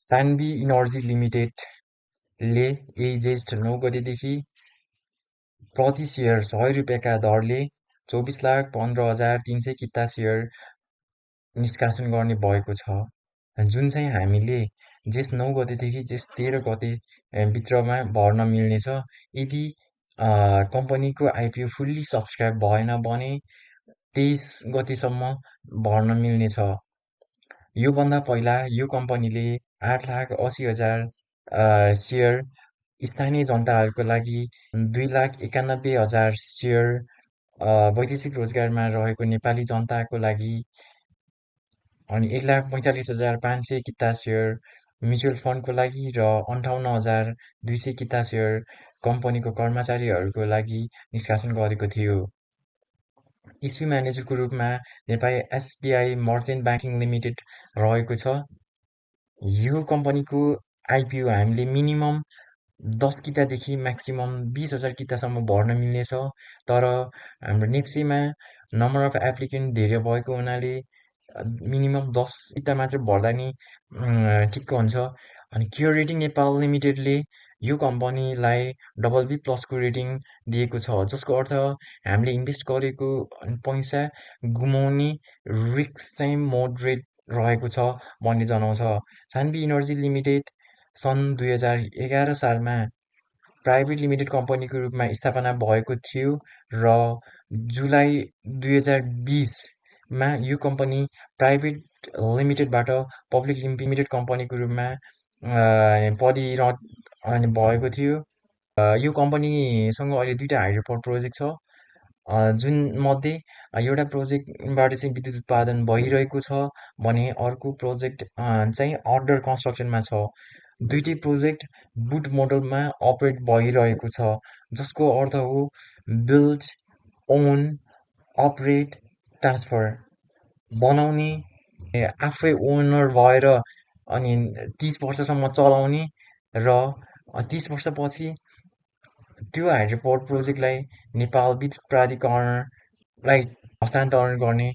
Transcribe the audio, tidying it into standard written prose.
Saanvi energy लिमिटेडले यही ज्येष्ठ 9 गतेदेखि प्रति सेयर ₹100 दरले 24,15,300 किता सेयर निष्कासन गर्ने भएको छ, जुन चाहिँ हामीले जेठ 9 गतेदेखि जेठ 13 गते भित्रमा भर्न मिल्नेछ। यदि कम्पनीको आइपिओ फुल्ली सब्सक्राइब भएन भने 23 गतेसम्म भर्न मिल्नेछ। योभन्दा पहिला यो कम्पनीले 8,80,000 सेयर स्थानीय जनताहरूका लागि 2,91,000 सेयर वैदेशिक रोजगारमा रहेको नेपाली जनताको लागि अनि 1,45,500 किता सेयर म्युचुअल फन्डको लागि र 58,200 किता सेयर कम्पनीको कर्मचारीहरूको लागि निष्कासन गरेको थियो। इस्यु म्यानेजरको रूपमा Nepali SBI merchant banking limited रहेको छ। यो कम्पनीको आइपिओ हामीले मिनिमम 10 कितादेखि म्याक्सिमम 20,000 कितासम्म भर्न मिल्नेछ। तर हाम्रो नेप्सेमा नम्बर अफ एप्लिकेन्ट धेरै भएको हुनाले मिनिमम 10 किता मात्र भर्दा नि ठिक्क हुन्छ। अनि क्योर रेटिङ नेपाल लिमिटेडले यो कम्पनीलाई BB+ रेटिङ दिएको छ, जसको अर्थ हामीले इन्भेस्ट गरेको पैसा गुमाउने रिस्क चाहिँ मोडरेट रहेको छ भन्ने जनाउँछ। सान्वी इनर्जी लिमिटेड सन् 2011 सालमा प्राइभेट लिमिटेड कम्पनीको रूपमा स्थापना भएको थियो र जुलाई 2020मा यो कम्पनी प्राइभेट लिमिटेडबाट पब्लिक लिमिटेड कम्पनीको रूपमा भएको थियो। यो कम्पनीसँग अहिले 2टा हाइड्रोपोर प्रोजेक्ट छ, जुन मध्ये एउटा प्रोजेक्टबाट चाहिँ विद्युत उत्पादन भइरहेको छ भने अर्को प्रोजेक्ट चाहिँ अन्डर कन्स्ट्रक्सनमा छ। दुईटै प्रोजेक्ट बुट मोडलमा अपरेट भइरहेको छ, जसको अर्थ हो बिल्ड, ओन, अपरेट, ट्रान्सफर। बनाउने, आफै ओनर भएर अनि 30 वर्षसम्म चलाउने र 30 वर्षपछि त्यो हाइड्रोपोर प्रोजेक्टलाई नेपाल विद्युत प्राधिकरणलाई हस्तान्तरण गर्ने